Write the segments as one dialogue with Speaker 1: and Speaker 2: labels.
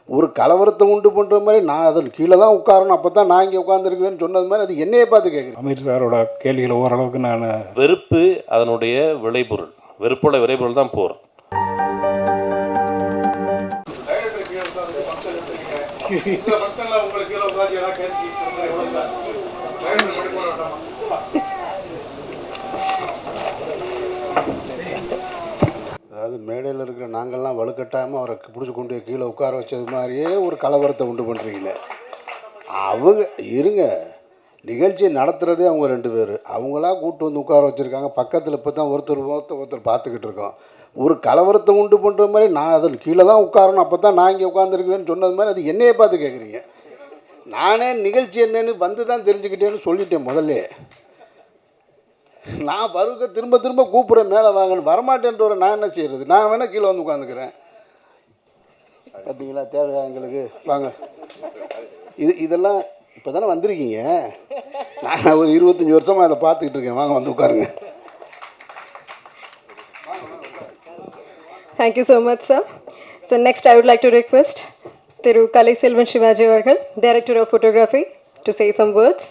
Speaker 1: ஒரு கலவரத்தை உண்டு பண்ணுற மாதிரி நான் அதில் கீழே தான் உட்காரணும், அப்போ தான் நான் இங்கே உட்காந்துருக்குவேன்னு சொன்னது மாதிரி அது என்னையே பார்த்து கேட்குறேன்.
Speaker 2: அமீர் சாரோட கேள்விகளை ஓரளவுக்கு நான்
Speaker 3: வெறுப்பு அதனுடைய விளைபொருள், வெறுப்போட விளைபொருள் தான் போர்.
Speaker 1: அதாவது மேடையில் இருக்கிற நாங்கள்லாம் வலுக்கட்டாமல் அவரை பிடிச்சி கொண்டு கீழே உட்கார வச்சது மாதிரியே ஒரு கலவரத்தை உண்டு பண்ணுறீங்களே. அவங்க இருங்க, நிகழ்ச்சியை நடத்துகிறதே அவங்க 2 பேர், அவங்களா கூப்பிட்டு வந்து உட்கார வச்சுருக்காங்க. பக்கத்தில் இப்போ தான் ஒருத்தர் பார்த்துக்கிட்டு இருக்கோம். ஒரு கலவரத்தை உண்டு பண்ணுற மாதிரி நான் அதில் கீழே தான் உட்காரணும், அப்போ தான் நான் இங்கே உட்காந்துருக்குவேன்னு சொன்னது மாதிரி அது என்னையே பார்த்து கேட்குறீங்க. நானே நிகழ்ச்சி என்னன்னு வந்து தான் தெரிஞ்சுக்கிட்டேன்னு சொல்லிட்டேன் முதல்ல. நான் பருக்க திரும்ப திரும்ப கூப்பிட்றேன் மேலே வாங்கன்னு, வரமாட்டேன்றவரை நான் என்ன செய்கிறது? நான் வேணால் கீழே வந்து உட்காந்துக்கிறேன். பார்த்தீங்களா தேவையா எங்களுக்கு? வாங்க, இதெல்லாம் இப்போ தானே வந்திருக்கீங்க. நான் ஒரு 25 வருஷமாக அதை பார்த்துக்கிட்டு இருக்கேன். வாங்க வந்து உட்காருங்க.
Speaker 4: Thank you so much, sir. So next I would like to request Thiru Kalai Selvan Shivaji avargal, Director of Photography, to say some words.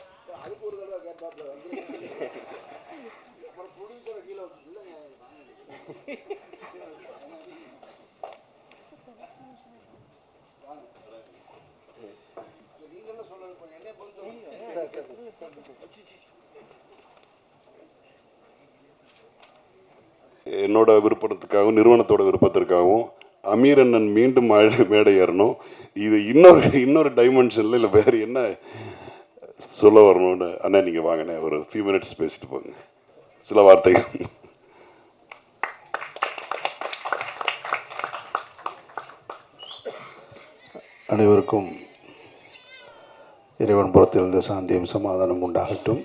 Speaker 5: என்னோட விருப்பத்துக்காகவும் நிறுவனத்தோட விருப்பத்திற்காகவும் அமீர் அண்ணன் மீண்டும் மேடை ஏறணும். இது இன்னொரு டைமென்ஷனில் இல்லை வேறு என்ன சொல்ல வரணும்னு அண்ணா நீங்கள் வாங்கினேன் ஒரு ஃபியூ மினிட்ஸ் பேசிட்டு போங்க, சில வார்த்தைகள்.
Speaker 1: அனைவருக்கும் இறைவன் புறத்திலிருந்து சாந்தியும் சமாதானம் உண்டாகட்டும்.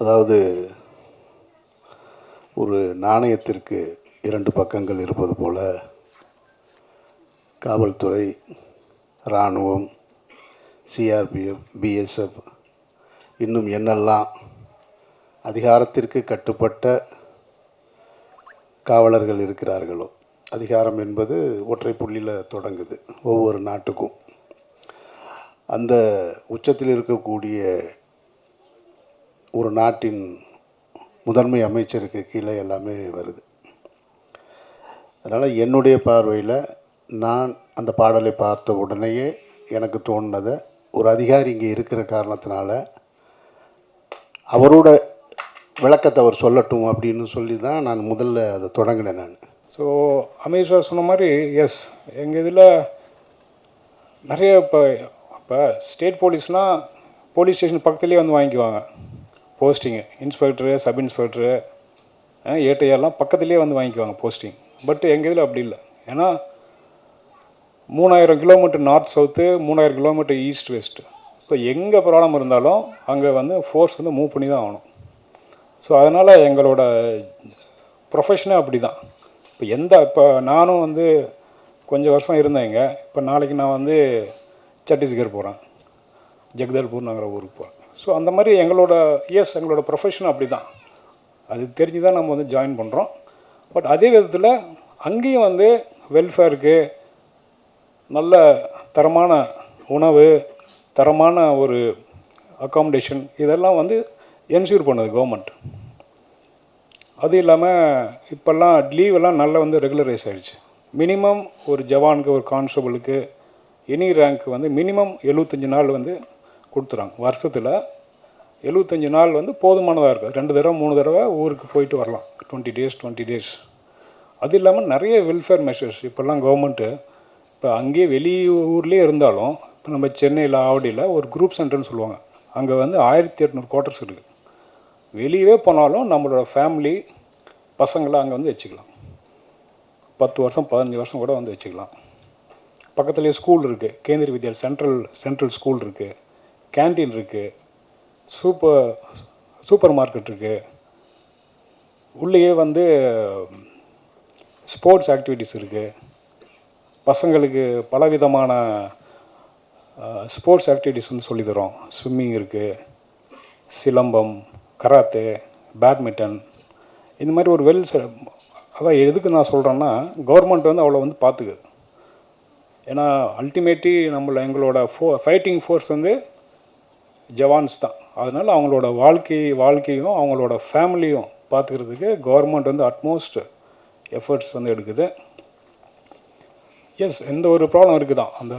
Speaker 1: அதாவது ஒரு நாணயத்திற்கு 2 பக்கங்கள் இருப்பது போல காவல்துறை, இராணுவம், சிஆர்பிஎஃப், பிஎஸ்எஃப், இன்னும் என்னெல்லாம் அதிகாரத்திற்கு கட்டுப்பட்ட காவலர்கள் இருக்கிறார்களோ, அதிகாரம் என்பது ஒற்றை புள்ளியில் தொடங்குது ஒவ்வொரு நாட்டுக்கும். அந்த உச்சத்தில் இருக்கக்கூடிய ஒரு நாட்டின் முதன்மை அமைச்சருக்கு கீழே எல்லாமே வருது. அதனால் என்னுடைய பார்வையில் நான் அந்த பாடலை பார்த்த உடனேயே எனக்கு தோணுனதை, ஒரு அதிகாரி இங்கே இருக்கிற காரணத்தினால அவரோட விளக்கத்தை அவர் சொல்லட்டும் அப்படின்னு சொல்லி தான் நான் முதல்ல அதை தொடங்கினேன் நான்.
Speaker 2: ஸோ அமீர் சார் சொன்ன மாதிரி எஸ், எங்கள் இதில் நிறைய இப்போ ஸ்டேட் போலீஸ்னால் போலீஸ் ஸ்டேஷன் பக்கத்துலேயே வந்து வாங்கிக்குவாங்க போஸ்டிங்கு. இன்ஸ்பெக்டரு, சப் இன்ஸ்பெக்டரு, ஏட்டையெல்லாம் பக்கத்துலேயே வந்து வாங்கிக்குவாங்க போஸ்டிங். பட் எங்கள் இதில் அப்படி இல்லை. ஏன்னா 3000 kilometre north south, 3000 kilometre east west. So எங்கே ப்ராப்ளம் இருந்தாலும் அங்கே வந்து ஃபோர்ஸ் வந்து மூவ் பண்ணி தான் ஆகணும். ஸோ அதனால் எங்களோட ப்ரொஃபஷனே அப்படி தான். இப்போ நானும் வந்து கொஞ்சம் வருஷம் இருந்தேங்க. இப்போ நாளைக்கு நான் வந்து சத்தீஸ்கர் போகிறேன், ஜெகதல்பூர்ங்கிற ஊருக்கு போகிறேன். ஸோ அந்த மாதிரி எங்களோட ப்ரொஃபஷன் அப்படி தான். அது தெரிஞ்சு தான் நம்ம வந்து ஜாயின் பண்ணுறோம். பட் அதே விதத்தில் அங்கேயும் வந்து வெல்ஃபேருக்கு நல்ல தரமான உணவு, தரமான ஒரு அக்காமடேஷன், இதெல்லாம் வந்து என்ஷூர் பண்ணுது கவர்மெண்ட். அது இல்லாமல் இப்போல்லாம் லீவெல்லாம் நல்லா வந்து ரெகுலரைஸ் ஆகிடுச்சு. மினிமம் ஒரு ஜவானுக்கு, ஒரு கான்ஸ்டபுளுக்கு, எனி ரேங்க் வந்து மினிமம் 75 நாள் வந்து கொடுத்துறாங்க. வருஷத்தில் 75 நாள் வந்து போதுமானதாக இருக்குது. 2 தடவை 3 தடவை ஊருக்கு போயிட்டு வரலாம், 20 டேஸ். அது இல்லாமல் நிறைய வெல்ஃபேர் மெஷர்ஸ் இப்போல்லாம் கவர்மெண்ட்டு, இப்போ அங்கேயே வெளியூர்லேயே இருந்தாலும், இப்போ நம்ம சென்னையில் ஆவடியில் ஒரு குரூப் சென்டர்னு சொல்லுவாங்க, அங்கே வந்து 1800 குவார்ட்டர்ஸ் இருக்குது. வெளியவே போனாலும் நம்மளோட ஃபேமிலி பசங்களை அங்கே வந்து வச்சுக்கலாம். 10 வருஷம் 15 வருஷம் கூட வந்து வச்சுக்கலாம். பக்கத்துலேயே ஸ்கூல் இருக்குது, கேந்திரிய வித்யாலயா சென்ட்ரல் ஸ்கூல் இருக்குது, கேன்டீன் இருக்குது, சூப்பர் மார்க்கெட் இருக்குது. உள்ளேயே வந்து ஸ்போர்ட்ஸ் ஆக்டிவிட்டீஸ் இருக்குது. பசங்களுக்கு பலவிதமான ஸ்போர்ட்ஸ் ஆக்டிவிட்டீஸ் வந்து சொல்லித்தரோம். ஸ்விம்மிங் இருக்குது, சிலம்பம், கராத்தே, பேட்மிண்டன், இந்த மாதிரி ஒரு அதான் எதுக்கு நான் சொல்கிறேன்னா, கவர்மெண்ட் வந்து அவ்வளோ வந்து பார்த்துக்குது. ஏன்னா அல்டிமேட்லி எங்களோட ஃபைட்டிங் ஃபோர்ஸ் வந்து ஜவான்ஸ் தான். அதனால் அவங்களோட வாழ்க்கையும் அவங்களோட ஃபேமிலியும் பார்த்துக்கிறதுக்கு கவர்மெண்ட் வந்து அட்மோஸ்ட் எஃபர்ட்ஸ் வந்து எடுக்குது. எஸ், எந்த ஒரு ப்ராப்ளம் இருக்குது தான், அந்த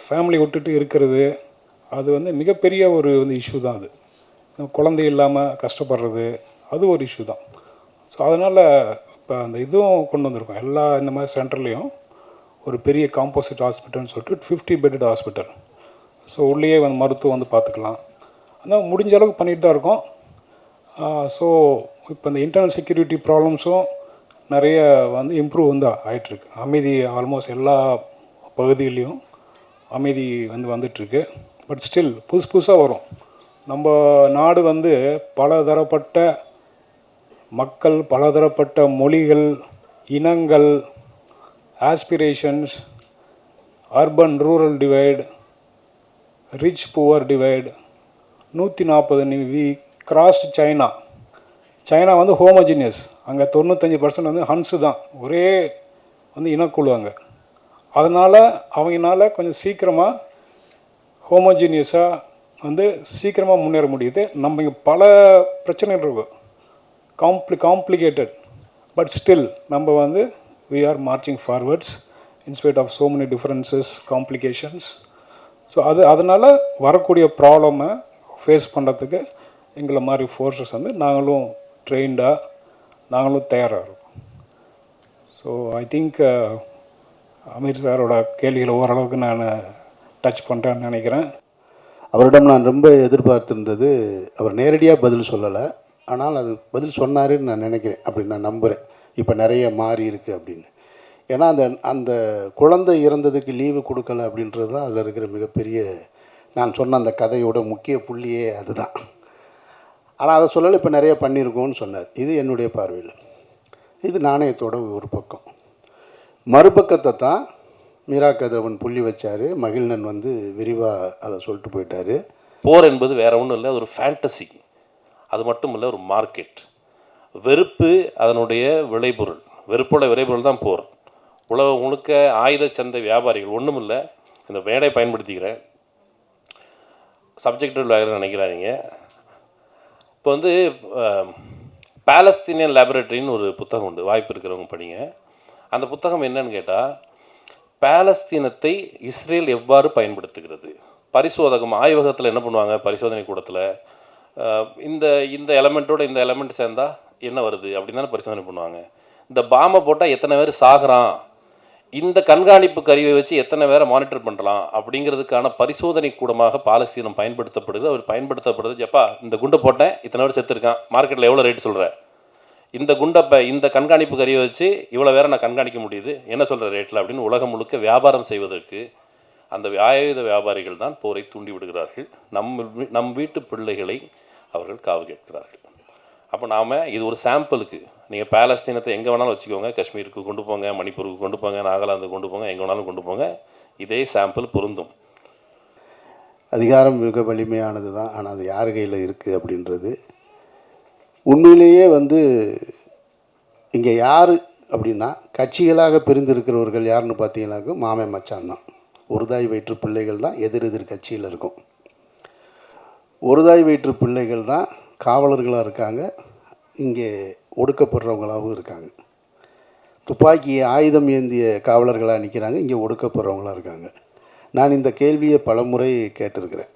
Speaker 2: ஃபேமிலி விட்டுட்டு இருக்கிறது அது வந்து மிகப்பெரிய ஒரு வந்து இஷ்யூ தான். அது குழந்தை இல்லாமல் கஷ்டப்படுறது அது ஒரு இஷ்யூ தான். ஸோ அதனால் இப்போ அந்த இதுவும் கொண்டு வந்திருக்கோம். எல்லா இந்த மாதிரி சென்டர்லேயும் ஒரு பெரிய காம்போசிட் ஹாஸ்பிட்டல்னு சொல்லிட்டு 50 பெட்டட் ஹாஸ்பிட்டல். ஸோ உள்ளேயே வந்து மருத்துவம் வந்து பார்த்துக்கலாம். ஆனால் முடிஞ்ச அளவுக்கு பண்ணிட்டு தான் இருக்கோம். ஸோ இப்போ இந்த இன்டர்னல் செக்யூரிட்டி ப்ராப்ளம்ஸும் நிறைய வந்து இம்ப்ரூவ் வந்து ஆகிட்டுருக்கு. அமைதி ஆல்மோஸ்ட் எல்லா பகுதியிலையும் அமைதி வந்து வந்துட்டுருக்கு. பட் ஸ்டில் புதுசாக வரும். நம்ம நாடு வந்து பலதரப்பட்ட மக்கள், பலதரப்பட்ட மொழிகள், இனங்கள், aspirations, urban rural divide, rich poor divide, 140 we crossed China வந்து ஹோமோஜினியஸ். அங்கே 95% வந்து ஹன்ஸு தான், ஒரே வந்து இனக்குழு அங்கே. அதனால் அவங்களால கொஞ்சம் சீக்கிரமாக ஹோமோஜினியஸாக வந்து சீக்கிரமாக முன்னேற முடியுது. நம்ம இங்கே பல பிரச்சனைகள் இருக்கும், காம்ப்ளிகேட்டட். பட் ஸ்டில் நம்ம வந்து we are marching forwards in spite of so many differences, complications. So அதனால் வரக்கூடிய ப்ராப்ளமை ஃபேஸ் பண்ணுறதுக்கு எங்களை மாதிரி ஃபோர்ஸஸ் வந்து நாங்களும் ட்ரெயின்டாக நாங்களும் தயாராக இருக்கோம். ஸோ ஐ திங்க் அமீர் சாரோட கேள்விகளை ஓரளவுக்கு நான் டச் பண்ணுறேன்னு நினைக்கிறேன்.
Speaker 1: அவரிடம் நான் ரொம்ப எதிர்பார்த்திருந்தது, அவர் நேரடியாக பதில் சொல்லலை, ஆனால் அது பதில் சொன்னாருன்னு நான் நினைக்கிறேன், அப்படி நான் நம்புகிறேன். இப்போ நிறைய மாறி இருக்குது அப்படின்னு. ஏன்னா அந்த குழந்தை இறந்ததுக்கு லீவு கொடுக்கல அப்படின்றது தான் அதில் இருக்கிற மிகப்பெரிய, நான் சொன்ன அந்த கதையோட முக்கிய புள்ளியே அதுதான். ஆனால் அதை சொல்லலை, இப்போ நிறைய பண்ணியிருக்கோன்னு சொன்னார். இது என்னுடைய பார்வையில் இது நாணயத்தோட ஒரு பக்கம். மறுபக்கத்தை தான் மீரா கதிரவன் புள்ளி வச்சார். மகிழ்நன் வந்து விரிவாக அதை சொல்லிட்டு போயிட்டார்.
Speaker 3: போர் என்பது வேற ஒன்றும் இல்லை, ஒரு ஃபேண்டசி. அது மட்டும் இல்லை, ஒரு மார்க்கெட். வெறுப்பு அதனுடைய விளைபொருள், வெறுப்போட விளைபொருள் தான் போர். உலகம் முழுக்க ஆயுத சந்தை வியாபாரிகள் ஒன்றும் இல்லை. இந்த மேடை பயன்படுத்திக்கிறேன், சப்ஜெக்டிவ் நினைக்கிறாங்க. இப்போ வந்து பாலஸ்தீனியன் லேபரேட்டரின்னு ஒரு புத்தகம் உண்டு, வாய்ப்பு இருக்கிறவங்க படிங்க. அந்த புத்தகம் என்னன்னு கேட்டால், பாலஸ்தீனத்தை இஸ்ரேல் எவ்வாறு பயன்படுத்துகிறது, பரிசோதகம் ஆய்வகத்தில் என்ன பண்ணுவாங்க, பரிசோதனை கூடத்தில் இந்த இந்த எலமெண்ட்டோட இந்த எலமெண்ட் சேர்ந்தால் என்ன வருது அப்படின்னு தானே பரிசோதனை பண்ணுவாங்க. இந்த பாம்பை போட்டால் எத்தனை பேர் சாகுறான், இந்த கண்காணிப்பு கருவியை வச்சு எத்தனை பேரை மானிட்டர் பண்ணலாம் அப்படிங்கிறதுக்கான பரிசோதனை கூடமாக பாலஸ்தீனம் பயன்படுத்தப்படுது. அவர் பயன்படுத்தப்படுது, ஜப்பா இந்த குண்டை போட்டேன் இத்தனை பேர் செத்துருக்கான், மார்க்கெட்டில் எவ்வளோ ரேட் சொல்கிறேன், இந்த குண்டை இந்த கண்காணிப்பு கருவியை வச்சு இவ்வளோ வேற நான் கண்காணிக்க முடியுது, என்ன சொல்கிற ரேட்டில் அப்படின்னு உலகம் முழுக்க வியாபாரம் செய்வதற்கு அந்த ஆயுத வியாபாரிகள் தான் போரை தூண்டி விடுகிறார்கள். நம் வீட்டு பிள்ளைகளை அவர்கள் காவு கேட்கிறார்கள். அப்போ நாம் இது ஒரு சாம்பிளுக்கு, நீங்கள் பாலஸ்தீனத்தை எங்கே வேணாலும் வச்சுக்கோங்க, காஷ்மீருக்கு கொண்டு போங்க, மணிப்பூருக்கு கொண்டு போங்க, நாகாலாந்துக்கு கொண்டு போங்க, எங்கே வேணாலும் கொண்டு போங்க, இதே சாம்பிள் பொருந்தும்.
Speaker 1: அதிகாரம் மிக வலிமையானது தான், ஆனால் அது யார் கையில் இருக்குது அப்படின்றது உண்மையிலேயே வந்து இங்கே யார் அப்படின்னா, கட்சிகளாக பிரிந்திருக்கிறவர்கள் யாருன்னு பார்த்தீங்கன்னாக்க மாமே மச்சான் தான். ஒரு தாய் வயிற்று பிள்ளைகள் தான் எதிர் கட்சியில் இருக்கும். ஒரு தாய் வயிற்று பிள்ளைகள் தான் காவலர்களாக இருக்காங்க, இங்கே ஒடுக்கப்படுறவங்களாகவும் இருக்காங்க. துப்பாக்கி ஆயுதம் ஏந்திய காவலர்களாக நிற்கிறாங்க, இங்கே ஒடுக்கப்படுறவங்களாக இருக்காங்க. நான் இந்த கேள்வியை பலமுறை கேட்டிருக்கிறேன்.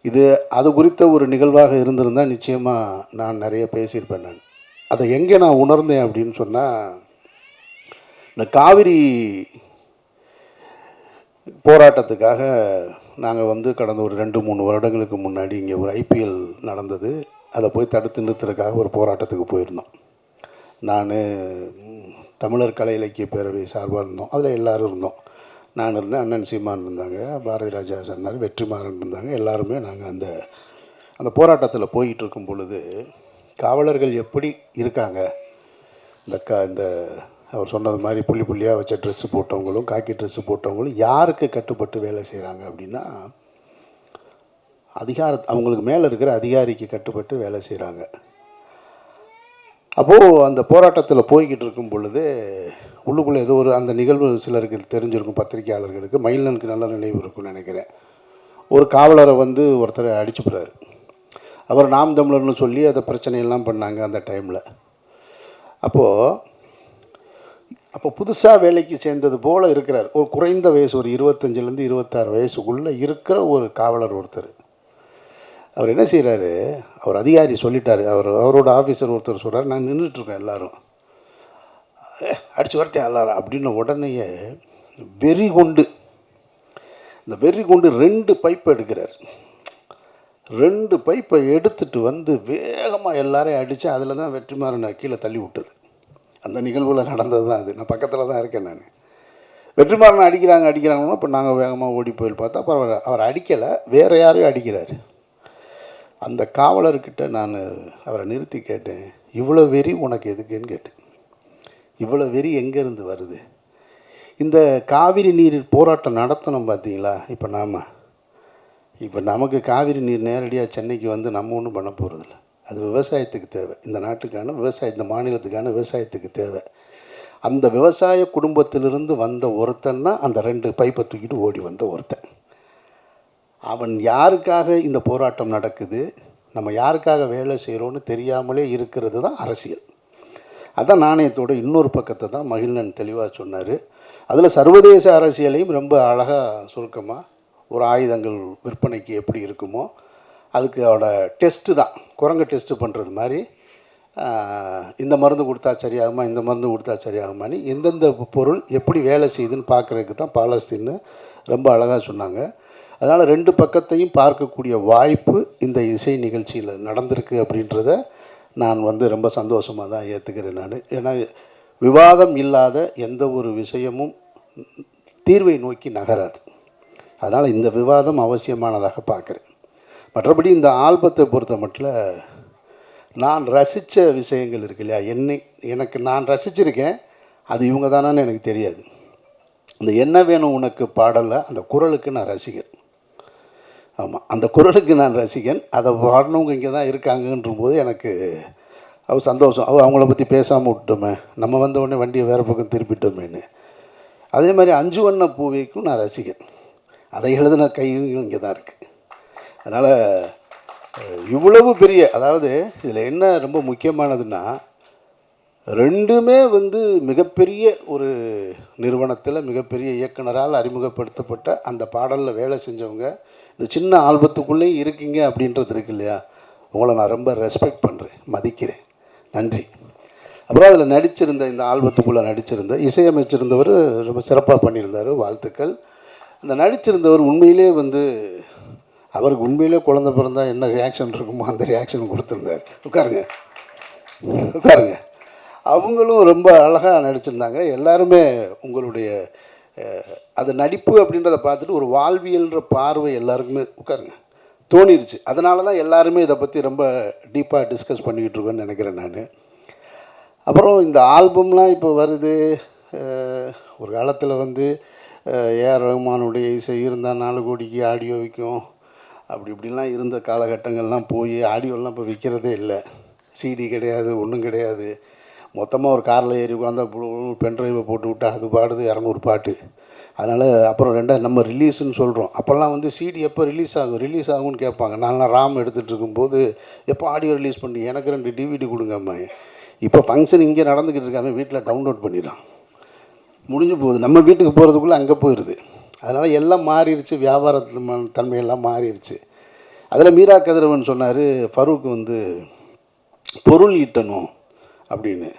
Speaker 1: இது அது குறித்த ஒரு நிகழ்வாக இருந்திருந்தால் நிச்சயமாக நான் நிறைய பேசியிருப்பேன். நான் அதை எங்கே நான் உணர்ந்தேன் அப்படின்னு சொன்னால், இந்த காவிரி போராட்டத்துக்காக நாங்கள் வந்து கடந்த ஒரு 2-3 வருடங்களுக்கு முன்னாடி இங்கே ஒரு ஐபிஎல் நடந்தது, அதை போய் தடுத்து நிறுத்துறதுக்காக ஒரு போராட்டத்துக்கு போயிருந்தோம். நான் தமிழர் கலை இலக்கிய பேரவை சார்பாக இருந்தோம், அதில் எல்லோரும் இருந்தோம். நான் இருந்தேன், அண்ணன் சீமான் இருந்தாங்க, பாரதி ராஜா சொன்னார், வெற்றிமாறன் இருந்தாங்க. எல்லாருமே நாங்கள் அந்த போராட்டத்தில் போயிட்டு இருக்கும் பொழுது காவலர்கள் எப்படி இருக்காங்க, இந்த அவர் சொன்னது மாதிரி புள்ளி புள்ளியாக வச்ச ட்ரெஸ்ஸு போட்டவங்களும் காக்கி ட்ரெஸ்ஸு போட்டவங்களும் யாருக்கு கட்டுப்பட்டு வேலை செய்கிறாங்க அப்படின்னா, அவங்களுக்கு மேலே இருக்கிற அதிகாரிக்கு கட்டுப்பட்டு வேலை செய்கிறாங்க. அப்போது அந்த போராட்டத்தில் போய்கிட்டு இருக்கும் பொழுது உள்ளுக்குள்ளே ஏதோ ஒரு அந்த நிகழ்வு சிலருக்கு தெரிஞ்சிருக்கும், பத்திரிகையாளர்களுக்கு. மயிலனுக்கு நல்ல நினைவு இருக்கும்னு நினைக்கிறேன். ஒரு காவலரை வந்து ஒருத்தரை அடிச்சுப்புறாரு. அவர் நாம் தமிழர்னு சொல்லி அதை பிரச்சனையெல்லாம் பண்ணாங்க அந்த டைமில். அப்போ புதுசாக வேலைக்கு சேர்ந்தது போல் இருக்கிறார். ஒரு குறைந்த வயசு, ஒரு 25லேருந்து 26 வயசுக்குள்ளே இருக்கிற ஒரு காவலர் ஒருத்தர். அவர் என்ன செய்கிறாரு, அவர் அதிகாரி சொல்லிட்டார், அவரோட ஆஃபீஸர் ஒருத்தர் சொல்கிறார், நான் நின்றுட்டுருக்கேன் எல்லோரும், அடித்து வரட்டேன் எல்லாரும் அப்படின்ன உடனேயே வெறி கொண்டு 2 பைப்பை எடுக்கிறார். 2 பைப்பை எடுத்துகிட்டு வந்து வேகமாக எல்லாரையும் அடித்து அதில் தான் வெற்றிமாறனை கீழே தள்ளி விட்டது. அந்த நிகழ்வில் நடந்தது தான் அது. நான் பக்கத்தில் தான் இருக்கேன். நான் வெற்றிமாறனை அடிக்கிறாங்கன்னா இப்போ நாங்கள் வேகமாக ஓடி போய் பார்த்தா அப்புறம் அவர் அடிக்கலை, வேறு யாரையும் அடிக்கிறார். அந்த காவலர்கிட்ட நான் அவரை நிறுத்தி கேட்டேன், இவ்வளோ வெறி உனக்கு எதுக்குன்னு கேட்டேன். இவ்வளோ வெறி எங்கேருந்து வருது? இந்த காவிரி நீர் போராட்டம் நடத்தணும் பார்த்தீங்களா? இப்போ நமக்கு காவிரி நீர் நேரடியாக சென்னைக்கு வந்து நம்ம ஒன்றும் பண்ண போகிறதில்ல. அது விவசாயத்துக்கு தேவை, இந்த நாட்டுக்கான இந்த மாநிலத்துக்கான விவசாயத்துக்கு தேவை. அந்த விவசாய குடும்பத்திலிருந்து வந்த ஒருத்தன் தான் அந்த 2 பைப்பை தூக்கிட்டு ஓடி வந்த ஒருத்தன். அவன் யாருக்காக இந்த போராட்டம் நடக்குது, நம்ம யாருக்காக வேலை செய்கிறோன்னு தெரியாமலே இருக்கிறது தான் அரசியல். அதான் நாணயத்தோட இன்னொரு பக்கத்தை தான் மகிழ்நன் தெளிவாக சொன்னார். அதில் சர்வதேச அரசியலையும் ரொம்ப அழகாக சுருக்கமாக, ஒரு ஆயுதங்கள் விற்பனைக்கு எப்படி இருக்குமோ அதுக்கு அவட டெஸ்ட்டு தான், குரங்கு டெஸ்ட்டு பண்ணுறது மாதிரி, இந்த மருந்து கொடுத்தா சரியாகுமா, இந்த மருந்து கொடுத்தா சரியாகுமான்னு எந்தெந்த பொருள் எப்படி வேலை செய்யுதுன்னு பார்க்குறதுக்கு தான் பாலஸ்தீன்னு ரொம்ப அழகாக சொன்னாங்க. அதனால் 2 பக்கத்தையும் பார்க்கக்கூடிய வாய்ப்பு இந்த இசை நிகழ்ச்சியில் நடந்திருக்கு அப்படின்றத நான் வந்து ரொம்ப சந்தோஷமாக தான் ஏற்றுக்கிறேன் நான். ஏன்னா விவாதம் இல்லாத எந்த ஒரு விஷயமும் தீர்வை நோக்கி நகராது. அதனால் இந்த விவாதம் அவசியமானதாக பார்க்குறேன். மற்றபடி இந்த ஆல்பத்தை பொறுத்த மட்டும் நான் ரசித்த விஷயங்கள் இருக்கு இல்லையா, எனக்கு நான் ரசிச்சிருக்கேன், அது இவங்க தானான்னு எனக்கு தெரியாது. அந்த என்ன வேணும் உனக்கு பாடலை, அந்த குரலுக்கு நான் ரசிகன். ஆமாம், அந்த குரலுக்கு நான் ரசிகன். அதை பாடினவங்க இங்கே தான் இருக்காங்கன்ற போது எனக்கு சந்தோஷம். அவங்கள பற்றி பேசாமல் விட்டோமே, நம்ம வந்த உடனே வண்டியை வேறு பக்கம் திருப்பிட்டோமேன்னு. அதே மாதிரி 5 வண்ண பூவைக்கும் நான் ரசிகன். அதை எழுதின கையும் இங்கே தான் இருக்குது. அதனால் இவ்வளவு பெரிய, அதாவது இதில் என்ன ரொம்ப முக்கியமானதுன்னா, 2மே வந்து மிகப்பெரிய ஒரு நிறுவனத்தில் மிகப்பெரிய இயக்குனரால் அறிமுகப்படுத்தப்பட்ட அந்த பாடலில் வேலை செஞ்சவங்க இந்த சின்ன ஆல்பத்துக்குள்ளேயும் இருக்கீங்க அப்படின்றது இருக்கு இல்லையா, உங்களை நான் ரொம்ப ரெஸ்பெக்ட் பண்ணுறேன், மதிக்கிறேன். நன்றி. அப்புறம் அதில் நடிச்சிருந்த, இந்த ஆல்பத்துக்குள்ளே நடிச்சிருந்த இசையமைச்சிருந்தவர் ரொம்ப சிறப்பாக பண்ணியிருந்தார், வாழ்த்துக்கள். அந்த நடிச்சிருந்தவர் உண்மையிலே வந்து அவருக்கு உண்மையிலே குழந்தை பிறந்தா என்ன ரியாக்ஷன் இருக்குமோ அந்த ரியாக்ஷன் கொடுத்துருந்தார். உட்காருங்க. அவங்களும் ரொம்ப அழகாக நடிச்சிருந்தாங்க. எல்லாருமே உங்களுடைய அது நடிப்பு அப்படின்றத பார்த்துட்டு ஒரு வாழ்வியல்ன்ற பார்வை எல்லாருக்குமே தோணிருச்சு. அதனால தான் எல்லாருமே இதை பற்றி ரொம்ப டீப்பாக டிஸ்கஸ் பண்ணிக்கிட்டு இருக்கோன்னு நினைக்கிறேன் நான். அப்புறம் இந்த ஆல்பம்லாம் இப்போ வருது. ஒரு காலத்தில் வந்து ஏஆர் ரஹ்மானுடைய இசை இருந்தால் 4 கோடிக்கு ஆடியோ விற்கும், அப்படி இப்படிலாம் இருந்த காலகட்டங்கள்லாம் போய் ஆடியோலாம் இப்போ விற்கிறதே இல்லை. சிடி கிடையாது, ஒன்றும் கிடையாது. மொத்தமாக ஒரு காரில் ஏறி உட்காந்து பென்ட்ரைவை போட்டு விட்டால் அது பாடுது 200 பாட்டு. அதனால் அப்புறம் நம்ம ரிலீஸுன்னு சொல்கிறோம். அப்போல்லாம் வந்து சிடி எப்போ ரிலீஸ் ஆகும்னு கேட்பாங்க. நான்லாம் ராம் எடுத்துகிட்டு இருக்கும்போது எப்போ ஆடியோ ரிலீஸ் பண்ணி எனக்கு 2 டிவிடி கொடுங்கம்மா. இப்போ ஃபங்க்ஷன் இங்கே நடந்துக்கிட்டு இருக்காம வீட்டில் டவுன்லோட் பண்ணிடலாம், முடிஞ்சு போகுது. நம்ம வீட்டுக்கு போகிறதுக்குள்ளே அங்கே போயிடுது. அதனால் எல்லாம் மாறிடுச்சு, வியாபாரத்து தன்மையெல்லாம் மாறிடுச்சு. அதில் மீரா கதிரவன் சொன்னார், ஃபரூக் வந்து பொருள் ஈட்டணும் அப்படின்னு.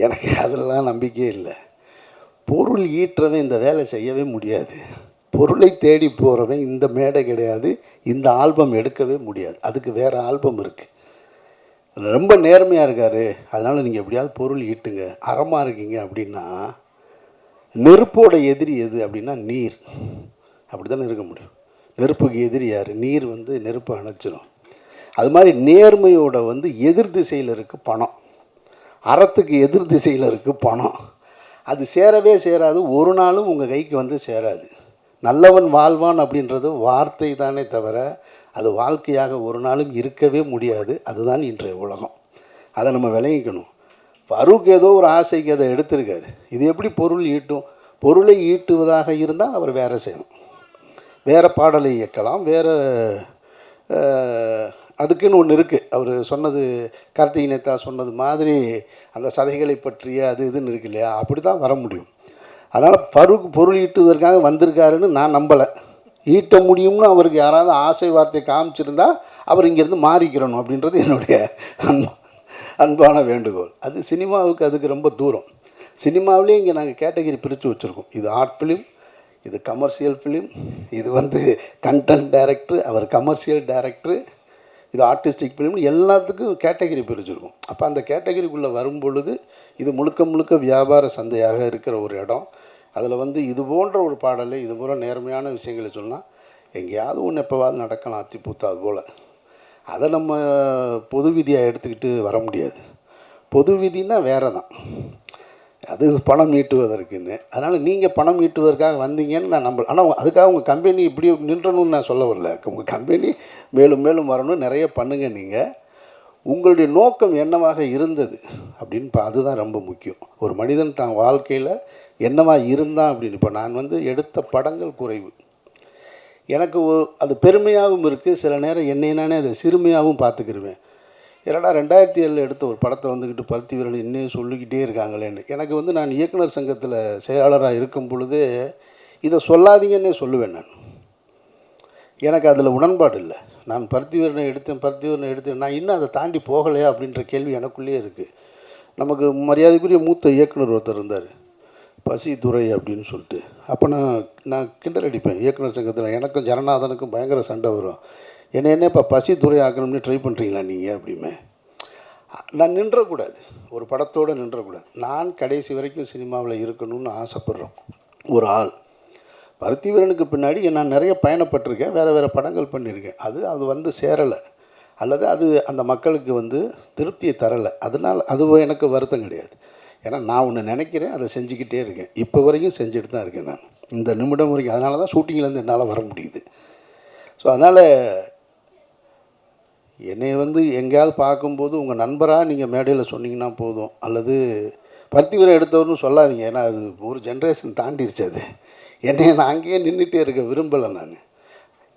Speaker 1: எனக்கு அதெல்லாம் நம்பிக்கையே இல்லை. பொருள் ஈட்டுறவன் இந்த வேலை செய்யவே முடியாது. பொருளை தேடி போகிறவன் இந்த மேடை கிடையாது, இந்த ஆல்பம் எடுக்கவே முடியாது. அதுக்கு வேறு ஆல்பம் இருக்குது. ரொம்ப நேர்மையாக இருக்கார். அதனால் நீங்கள் எப்படியாவது பொருள் ஈட்டுங்க. அறமாக இருக்கீங்க அப்படின்னா, நெருப்போட எதிரி எது அப்படின்னா நீர். அப்படி தானே இருக்க முடியும். நெருப்புக்கு எதிரி யார்? நீர் வந்து நெருப்பை அணைச்சிடும். அது மாதிரி நேர்மையோட வந்து எதிர் திசையில் இருக்குது பணம், அறத்துக்கு எதிர் திசையில் இருக்குது பணம். அது சேரவே சேராது, ஒரு நாளும் உங்கள் கைக்கு வந்து சேராது. நல்லவன் வாழ்வான் அப்படின்றது வார்த்தை தானே தவிர அது வாழ்க்கையாக ஒரு நாளும் இருக்கவே முடியாது. அதுதான் இன்றைய உலகம். அதை நம்ம விளங்கிக்கணும். ஃபரூக் ஏதோ ஒரு ஆசைக்கு அதை எடுத்திருக்காரு. இது எப்படி பொருள் ஈட்டும்? பொருளை ஈட்டுவதாக இருந்தால் அவர் வேறு செய்யணும், வேறு பாடலை இயக்கலாம், வேறு அதுக்குன்னு ஒன்று இருக்குது. அவர் சொன்னது, கார்த்திகை நேத்தா சொன்னது மாதிரி அந்த சதைகளை பற்றிய அது இதுன்னு இருக்கு இல்லையா, அப்படி தான் வர முடியும். அதனால் ஃபரூக் பொருள் ஈட்டுவதற்காக வந்திருக்காருன்னு நான் நம்பலை. ஈட்ட முடியும்னு அவருக்கு யாராவது ஆசை வார்த்தை காமிச்சிருந்தா அவர் இங்கேருந்து மாறிக்கிறணும் அப்படின்றது என்னுடைய அன்பான வேண்டுகோள். அது சினிமாவுக்கு அதுக்கு ரொம்ப தூரம். சினிமாவிலே இங்கே நாங்கள் கேட்டகரி பிரித்து வச்சுருக்கோம். இது ஆர்ட் ஃபிலிம், இது கமர்ஷியல் ஃபிலிம், இது கண்டென்ட் டைரக்டர், அவர் கமர்ஷியல் டைரக்டரு, இது ஆர்டிஸ்டிக் ஃபிலிம், எல்லாத்துக்கும் கேட்டகரி பிரிச்சுருக்கும். அப்போ அந்த கேட்டகரிக்குள்ளே வரும் பொழுது இது முழுக்க முழுக்க வியாபார சந்தையாக இருக்கிற ஒரு இடம். அதில் இது போன்ற ஒரு பாடலை, இது போன்ற நேர்மையான விஷயங்களை சொன்னால் எங்கேயாவது ஒன்று எப்போவாது நடக்கலாம், அத்திப்பூத்தா அது போல். அதை நம்ம பொது விதியாக எடுத்துக்கிட்டு வர முடியாது. பொது விதினா வேறு தான், அது பணம் ஈட்டுவதற்குன்னு. அதனால் நீங்கள் பணம் ஈட்டுவதற்காக வந்தீங்கன்னு நான் நம்பல. ஆனால் அதுக்காக உங்கள் கம்பெனி இப்படி நின்றணும்னு நான் சொல்ல வரல. உங்கள் கம்பெனி மேலும் மேலும் வரணும், நிறைய பண்ணுங்கள். நீங்கள் உங்களுடைய நோக்கம் என்னவாக இருந்தது அப்படின்னு அதுதான் ரொம்ப முக்கியம். ஒரு மனிதன் தான் வாழ்க்கையில் என்னவா இருந்தான் அப்படின்னு. இப்போ நான் எடுத்த படங்கள் குறைவு, எனக்கு அது பெருமையாகவும் இருக்குது. சில நேரம் என்னை நானே அதை சிறுமையாகவும் பார்த்துக்கிருவேன். ஏன்னா 2007 எடுத்த ஒரு படத்தை பருத்தி வீரன் இன்னும் சொல்லிக்கிட்டே இருக்காங்களேன்னு. எனக்கு நான் இயக்குனர் சங்கத்தில் செயலாளராக இருக்கும் பொழுதே இதை சொல்லாதீங்கன்னே சொல்லுவேன். எனக்கு அதில் உடன்பாடு இல்லை. நான் பருத்தி வீரனை எடுத்தேன், நான் இன்னும் அதை தாண்டி போகலையா அப்படின்ற கேள்வி எனக்குள்ளேயே இருக்குது. நமக்கு மரியாதைக்குரிய மூத்த இயக்குனர் ஒருத்தர் இருந்தார், பசி துரை அப்படின்னு சொல்லிட்டு. அப்போ நான் கிண்டல் அடிப்பேன் இயக்குனர் சங்கத்தில். எனக்கும் ஜனநாதனுக்கும் பயங்கர சண்டை வரும். என்ன இப்போ பசி துறை ஆக்கணும்னு ட்ரை பண்ணுறீங்களா நீங்கள் அப்படிமே. நான் நின்றக்கூடாது, ஒரு படத்தோடு நின்றக்கூடாது. நான் கடைசி வரைக்கும் சினிமாவில் இருக்கணும்னு ஆசைப்பட்றோம் ஒரு ஆள். பருத்தி வீரனுக்கு பின்னாடி நான் நிறைய பயணப்பட்டிருக்கேன், வேறு படங்கள் பண்ணியிருக்கேன். அது சேரலை, அல்லது அது அந்த மக்களுக்கு திருப்தியை தரலை. அதனால் அது எனக்கு வருத்தம் கிடையாது. ஏன்னா நான் ஒன்று நினைக்கிறேன், அதை செஞ்சுக்கிட்டே இருக்கேன். இப்போ வரைக்கும் செஞ்சுட்டு தான் இருக்கேன் நான், இந்த நிமிடம் வரைக்கும். அதனால தான் ஷூட்டிங்லேருந்து என்னால் வர முடியுது. ஸோ அதனால் என்னை எங்கேயாவது பார்க்கும்போது உங்கள் நண்பராக நீங்கள் மேடையில் சொன்னீங்கன்னா போதும், அல்லது பருத்தி வீரன் எடுத்தவர்னு சொல்லாதீங்க. ஏன்னா அது ஒரு ஜென்ரேஷன் தாண்டிடுச்சு. அது நான் அங்கேயே நின்றுட்டே இருக்க விரும்பலை. நான்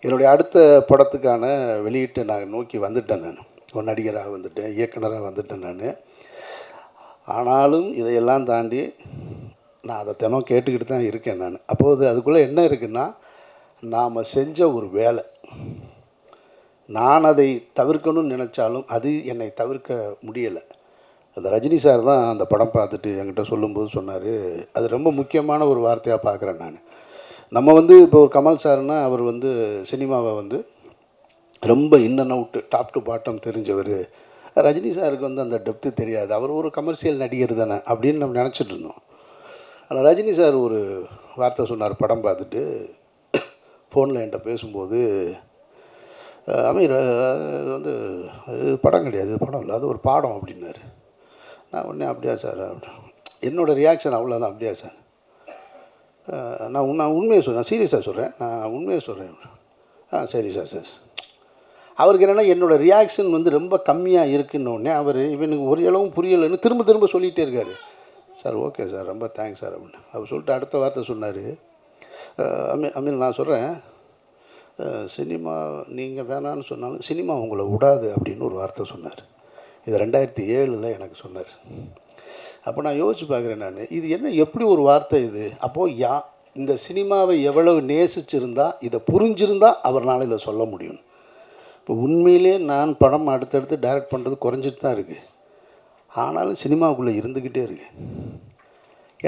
Speaker 1: என்னுடைய அடுத்த படத்துக்கான வெளியீட்டை நான் நோக்கி வந்துட்டேன். நான் ஒரு நடிகராக வந்துட்டேன், இயக்குனராக வந்துட்டேன் நான். ஆனாலும் இதையெல்லாம் தாண்டி நான் அதை தினம் கேட்டுக்கிட்டு தான் இருக்கேன் நான். அப்போது அதுக்குள்ளே என்ன இருக்குன்னா, நாம் செஞ்ச ஒரு வேலை, நான் அதை தவிர்க்கணும்னு நினச்சாலும் அது என்னை தவிர்க்க முடியலை. அது ரஜினி சார் தான் அந்த படம் பார்த்துட்டு என்கிட்ட சொல்லும்போது சொன்னார், அது ரொம்ப முக்கியமான ஒரு வார்த்தையாக பார்க்குறேன் நான். நம்ம இப்போ ஒரு கமல் சார்னா அவர் சினிமாவை ரொம்ப in and out, top to bottom தெரிஞ்சவர். ரஜினி சாருக்கு அந்த டெப்த்து தெரியாது, அவர் ஒரு கமர்ஷியல் நடிகர் தானே அப்படின்னு நம்ம நினச்சிட்டு இருந்தோம். ஆனால் ரஜினி சார் ஒரு வார்த்தை சொன்னார் படம் பார்த்துட்டு, ஃபோனில் என்கிட்ட பேசும்போது, அமீர் அது இது படம் கிடையாது, இது படம் இல்லை, அது ஒரு பாடம் அப்படின்னாரு. நான் உடனே அப்படியா சார், என்னோடய ரியாக்ஷன் அவ்வளோதான். அப்படியா சார், நான் உண்மையை சொல்கிறேன், சீரியஸாக சொல்கிறேன், நான் உண்மையை சொல்கிறேன். சரி சார். சார் அவருக்கு என்னென்னா என்னோடய ரியாக்ஷன் ரொம்ப கம்மியாக இருக்குன்னொடனே அவர் இவனுக்கு ஒரு அளவும் புரியலைன்னு திரும்ப சொல்லிகிட்டே இருக்கார். சார் ஓகே சார், ரொம்ப தேங்க்ஸ் சார் அப்படின்னு அவர் சொல்லிட்டு அடுத்த வார்த்தை சொன்னார், அமீர் நான் சொல்கிறேன், சினிமா நீங்கள் வேணான்னு சொன்னாலும் சினிமா உங்களை விடாது அப்படின்னு ஒரு வார்த்தை சொன்னார். இது 2007 எனக்கு சொன்னார். அப்போ நான் யோசிச்சு பார்க்குறேன் நான், இது என்ன எப்படி ஒரு வார்த்தை இது? அப்போது இந்த சினிமாவை எவ்வளவு நேசிச்சிருந்தா, இதை புரிஞ்சிருந்தா அவர்னால இதை சொல்ல முடியும். இப்போ உண்மையிலே நான் படம் அடுத்தடுத்து டைரக்ட் பண்ணுறது குறைஞ்சிட்டு தான் இருக்குது, ஆனாலும் சினிமாவுக்குள்ளே இருந்துக்கிட்டே இருக்கு.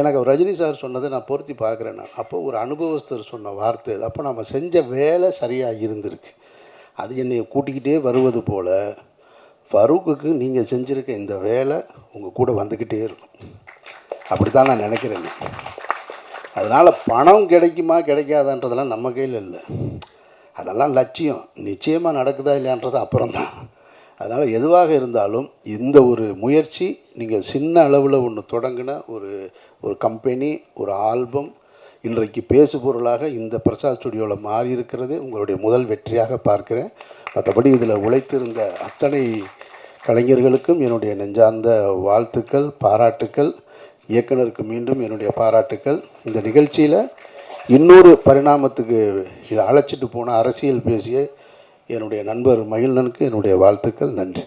Speaker 1: எனக்கு ரஜினி சார் சொன்னதை நான் பொருத்தி பார்க்குறேன் நான். அப்போ ஒரு அனுபவஸ்தர் சொன்ன வார்த்தை, அப்போ நம்ம செஞ்ச வேலை சரியாக இருந்திருக்கு. அது என்னை கூட்டிக்கிட்டே வருவது போல் ஃபரூக்குக்கு நீங்கள் செஞ்சுருக்க இந்த வேலை உங்கள் கூட வந்துக்கிட்டே இருக்கும். அப்படி தான் நான் நினைக்கிறேன். அதனால் பணம் கிடைக்குமா கிடைக்காதான்றதெல்லாம் நம்ம கையில் இல்லை, அதெல்லாம் லட்சியம். நிச்சயமாக நடக்குதா இல்லையான்றது அப்புறம்தான். அதனால் எதுவாக இருந்தாலும் இந்த ஒரு முயற்சி, நீங்கள் சின்ன அளவில் ஒன்று தொடங்கின ஒரு கம்பெனி, ஒரு ஆல்பம் இன்றைக்கு பேசு பொருளாக இந்த பிரசாத் ஸ்டுடியோவில் மாறி இருக்கிறது உங்களுடைய முதல் வெற்றியாக பார்க்கிறேன். மற்றபடி இதில் உழைத்திருந்த அத்தனை கலைஞர்களுக்கும் என்னுடைய நெஞ்சார்ந்த வாழ்த்துக்கள், பாராட்டுக்கள். இயக்குனருக்கு மீண்டும் என்னுடைய பாராட்டுக்கள். இந்த நிகழ்ச்சியில் இன்னொரு பரிணாமத்துக்கு இதை அழைச்சிட்டு போன அரசியல் பேசிய என்னுடைய நண்பர் மகிழ்நனுக்கு என்னுடைய வாழ்த்துக்கள். நன்றி.